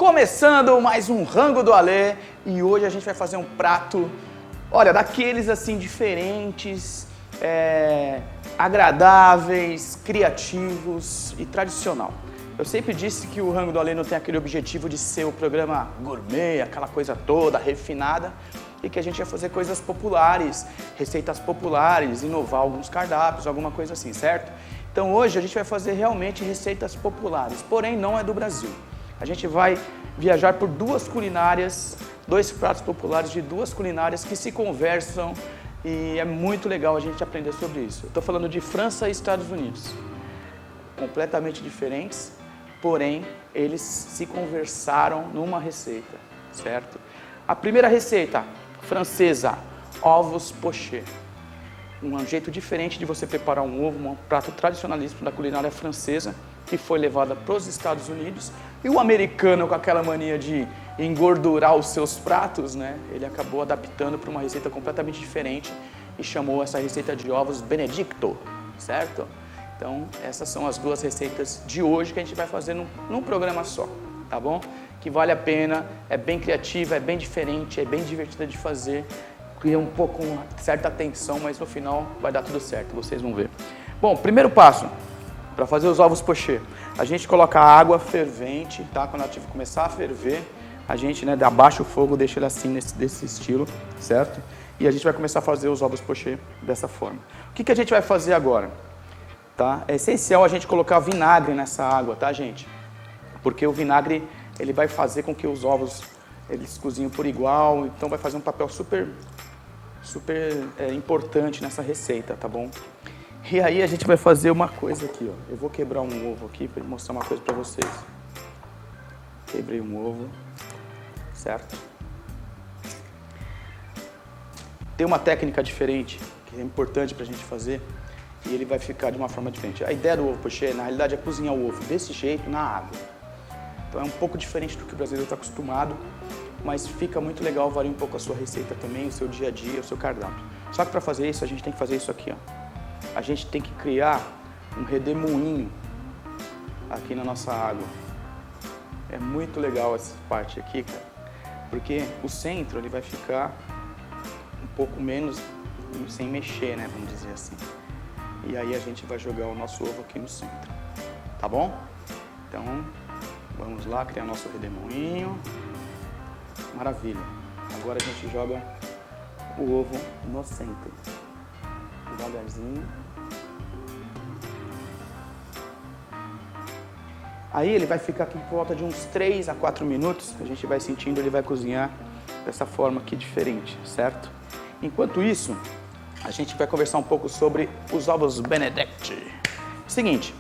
Começando mais um Rango do Alê e hoje a gente vai fazer um prato, olha, daqueles assim diferentes, agradáveis, criativos e tradicional. Eu sempre disse que o Rango do Alê não tem aquele objetivo de ser o programa gourmet, aquela coisa toda refinada, e que a gente vai fazer coisas populares, receitas populares, inovar alguns cardápios, alguma coisa assim, certo? Então hoje a gente vai fazer realmente receitas populares, porém não é do Brasil. A gente vai viajar por duas culinárias, dois pratos populares de duas culinárias que se conversam e é muito legal a gente aprender sobre isso. Eu estou falando de França e Estados Unidos, completamente diferentes, porém eles se conversaram numa receita, certo? A primeira receita, francesa, ovos pochés. Um jeito diferente de você preparar um ovo, um prato tradicionalíssimo da culinária francesa, que foi levada para os Estados Unidos, e o americano, com aquela mania de engordurar os seus pratos, né, ele acabou adaptando para uma receita completamente diferente e chamou essa receita de ovos Benedicto, certo? Então, essas são as duas receitas de hoje que a gente vai fazer num programa só, tá bom? Que vale a pena, é bem criativa, é bem diferente, é bem divertida de fazer, cria um pouco uma certa tensão, mas no final vai dar tudo certo, vocês vão ver. Bom, primeiro passo, para fazer os ovos pochés, a gente coloca a água fervente, tá? Quando ela começar a ferver, a gente, né, abaixa o fogo, deixa ele assim, desse estilo, certo? E a gente vai começar a fazer os ovos pochés dessa forma. O que a gente vai fazer agora? Tá? É essencial a gente colocar vinagre nessa água, tá, gente? Porque o vinagre, ele vai fazer com que os ovos, eles cozinhem por igual, então vai fazer um papel super importante nessa receita, tá bom? E aí a gente vai fazer uma coisa aqui, ó. Eu vou quebrar um ovo aqui para mostrar uma coisa para vocês. Quebrei um ovo, certo? Tem uma técnica diferente que é importante para a gente fazer e ele vai ficar de uma forma diferente. A ideia do ovo pochê, na realidade, é cozinhar o ovo desse jeito na água. Então é um pouco diferente do que o brasileiro está acostumado, mas fica muito legal, varia um pouco a sua receita também, o seu dia a dia, o seu cardápio. Só que para fazer isso, a gente tem que fazer isso aqui, ó. A gente tem que criar um redemoinho aqui na nossa água. É muito legal essa parte aqui, cara, porque o centro ele vai ficar um pouco menos sem mexer, né, vamos dizer assim. E aí a gente vai jogar o nosso ovo aqui no centro, tá bom? Então, vamos lá criar nosso redemoinho. Maravilha. Agora a gente joga o ovo no centro. Devagarzinho. Aí ele vai ficar aqui por volta de uns 3 a 4 minutos. A gente vai sentindo, ele vai cozinhar dessa forma aqui diferente, certo? Enquanto isso, a gente vai conversar um pouco sobre os ovos Benedict. Seguinte,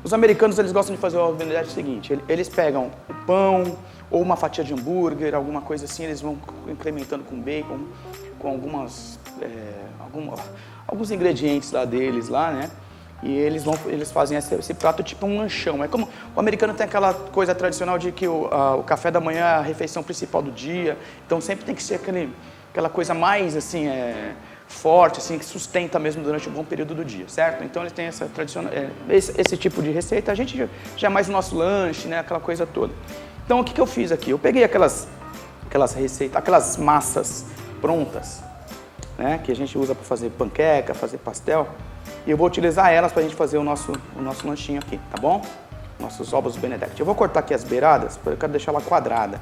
os americanos eles gostam de fazer o ovo Benedict seguinte, eles pegam o pão ou uma fatia de hambúrguer, alguma coisa assim, eles vão incrementando com bacon, com alguns ingredientes lá deles, lá, né? E eles fazem esse prato tipo um lanchão. É como o americano tem aquela coisa tradicional de que o café da manhã é a refeição principal do dia, então sempre tem que ser aquela coisa mais assim, forte, assim, que sustenta mesmo durante um bom período do dia, certo? Então eles têm essa esse tipo de receita, a gente já é mais o nosso lanche, né? Aquela coisa toda. Então o que eu fiz aqui? Eu peguei aquelas receitas, aquelas massas prontas, né, que a gente usa para fazer panqueca, fazer pastel, e eu vou utilizar elas para a gente fazer o nosso lanchinho aqui, tá bom? Nossos ovos Benedict. Eu vou cortar aqui as beiradas, porque eu quero deixar ela quadrada.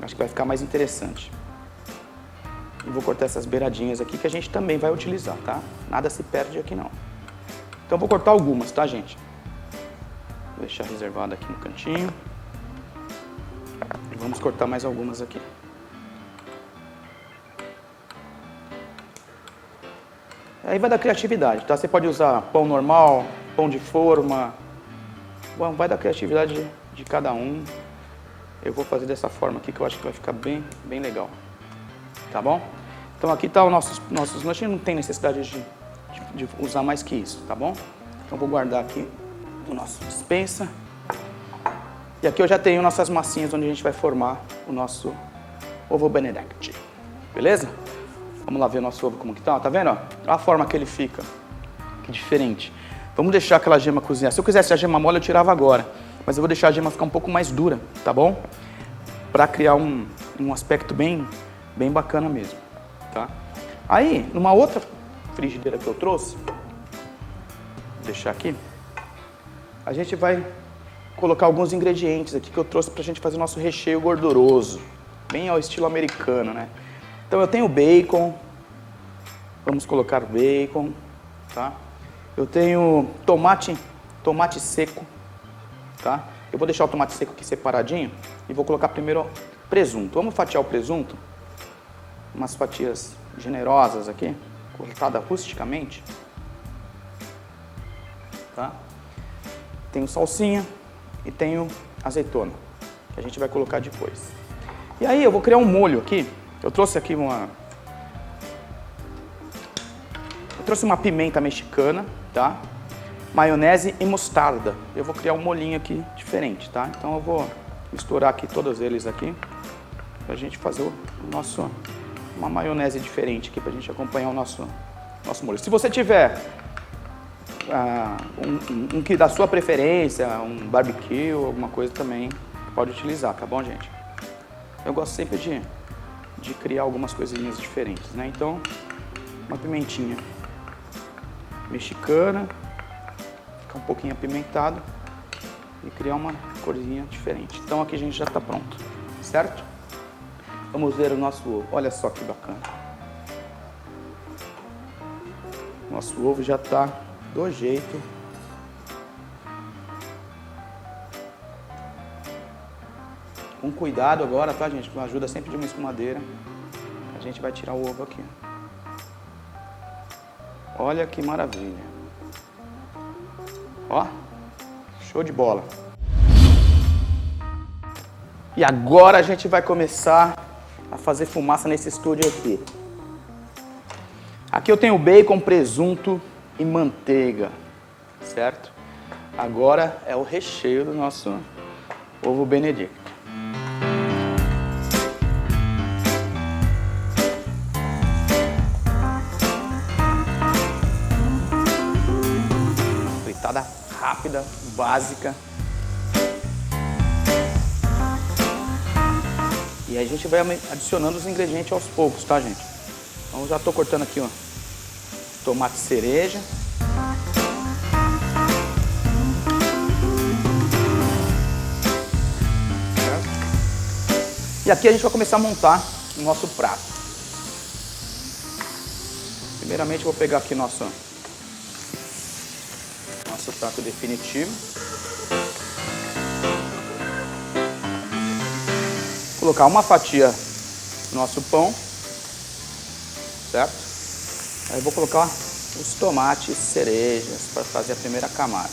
Acho que vai ficar mais interessante. E vou cortar essas beiradinhas aqui que a gente também vai utilizar, tá? Nada se perde aqui não. Então eu vou cortar algumas, tá, gente? Vou deixar reservado aqui no cantinho. E vamos cortar mais algumas aqui. Aí vai da criatividade, tá? Você pode usar pão normal, pão de forma. Bom, vai da criatividade de cada um. Eu vou fazer dessa forma aqui que eu acho que vai ficar bem legal. Tá bom? Então aqui tá os nossos lanches, não tem necessidade de usar mais que isso, tá bom? Então vou guardar aqui o nosso dispensa. E aqui eu já tenho nossas massinhas onde a gente vai formar o nosso ovo Benedict. Beleza? Vamos lá ver o nosso ovo como que tá, tá vendo? Olha a forma que ele fica, que diferente. Vamos deixar aquela gema cozinhar. Se eu quisesse a gema mole, eu tirava agora. Mas eu vou deixar a gema ficar um pouco mais dura, tá bom? para criar um aspecto bem bacana mesmo, tá? Aí, numa outra frigideira que eu trouxe, vou deixar aqui, a gente vai colocar alguns ingredientes aqui que eu trouxe pra gente fazer o nosso recheio gorduroso, bem ao estilo americano, né? Então eu tenho bacon, vamos colocar bacon, tá? Eu tenho tomate seco, tá? Eu vou deixar o tomate seco aqui separadinho e vou colocar primeiro presunto. Vamos fatiar o presunto, umas fatias generosas aqui, cortada rusticamente, tá? Tenho salsinha e tenho azeitona, que a gente vai colocar depois. E aí eu vou criar um molho aqui. Eu trouxe aqui uma pimenta mexicana, tá? Maionese e mostarda. Eu vou criar um molhinho aqui diferente, tá? Então eu vou misturar aqui todos eles aqui pra gente fazer uma maionese diferente aqui pra gente acompanhar o nosso molho. Se você tiver um que da sua preferência, um barbecue, alguma coisa também pode utilizar, tá bom, gente? Eu gosto sempre de criar algumas coisinhas diferentes, né? Então, uma pimentinha mexicana, ficar um pouquinho apimentado e criar uma corzinha diferente. Então aqui a gente já está pronto, certo? Vamos ver o nosso ovo. Olha só que bacana. Nosso ovo já está do jeito. Com cuidado agora, tá, gente? Com a ajuda sempre de uma escumadeira. A gente vai tirar o ovo aqui. Olha que maravilha. Ó, show de bola. E agora a gente vai começar a fazer fumaça nesse estúdio aqui. Aqui eu tenho bacon, presunto e manteiga, certo? Agora é o recheio do nosso ovo benedicto. Fritada rápida, básica. E aí a gente vai adicionando os ingredientes aos poucos, tá, gente? Então já tô cortando aqui, ó, tomate cereja. Certo? E aqui a gente vai começar a montar o nosso prato. Primeiramente eu vou pegar aqui nosso prato definitivo. Colocar uma fatia do nosso pão, certo? Aí vou colocar os tomates cerejas para fazer a primeira camada.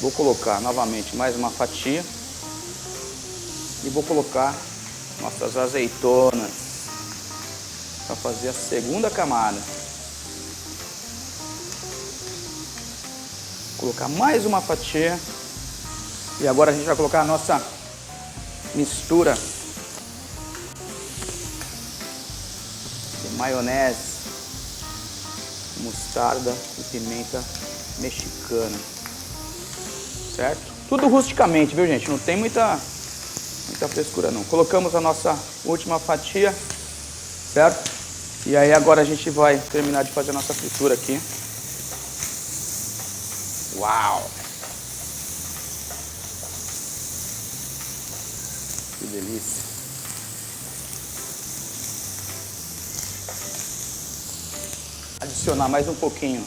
Vou colocar novamente mais uma fatia e vou colocar nossas azeitonas para fazer a segunda camada. Vou colocar mais uma fatia e agora a gente vai colocar a nossa mistura de maionese, mostarda e pimenta mexicana, certo? Tudo rusticamente, viu, gente? Não tem muita frescura não. Colocamos a nossa última fatia, certo? E aí agora a gente vai terminar de fazer a nossa fritura aqui. Uau! Que delícia! Adicionar mais um pouquinho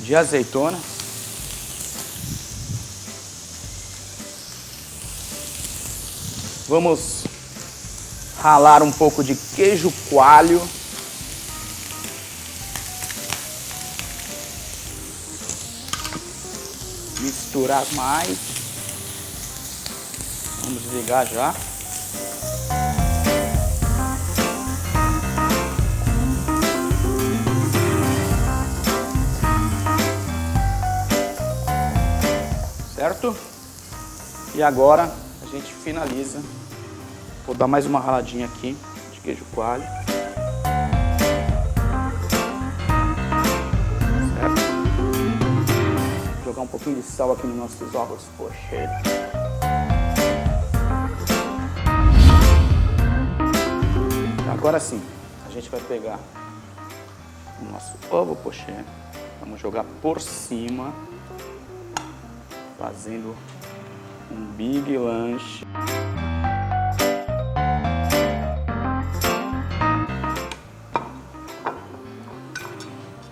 de azeitona. Vamos ralar um pouco de queijo coalho. Misturar mais. Vamos desligar já. Certo? E agora a gente finaliza. Vou dar mais uma raladinha aqui de queijo coalho. Certo? Jogar um pouquinho de sal aqui nos nossos ovos pocheiros. Agora sim, a gente vai pegar o nosso ovo poché, vamos jogar por cima, fazendo um big lanche.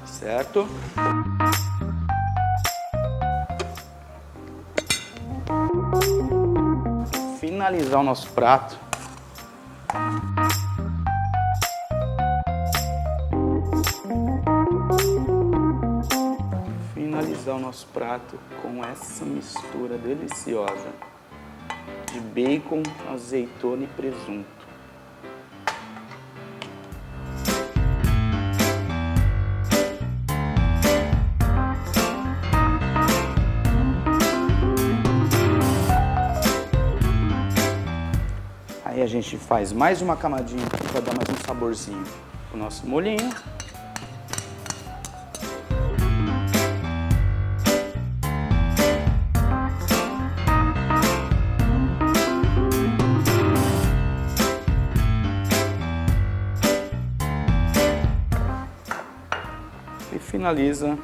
Certo? Finalizar o nosso prato. Finalizar o nosso prato com essa mistura deliciosa de bacon, azeitona e presunto. Aí a gente faz mais uma camadinha para dar mais um saborzinho pro nosso molhinho. E finaliza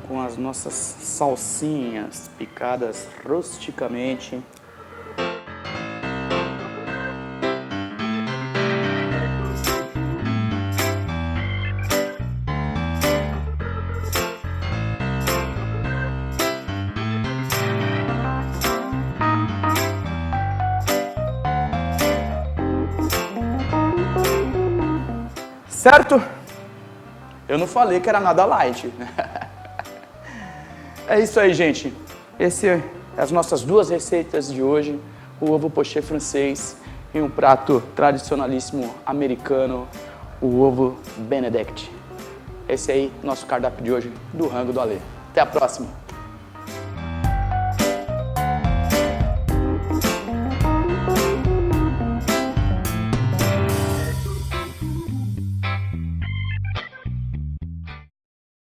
com as nossas salsinhas picadas rusticamente. Certo? Eu não falei que era nada light. É isso aí, gente. Essas as nossas duas receitas de hoje. O ovo poché francês e um prato tradicionalíssimo americano, o ovo Benedict. Esse aí, nosso cardápio de hoje do Rango do Alê. Até a próxima!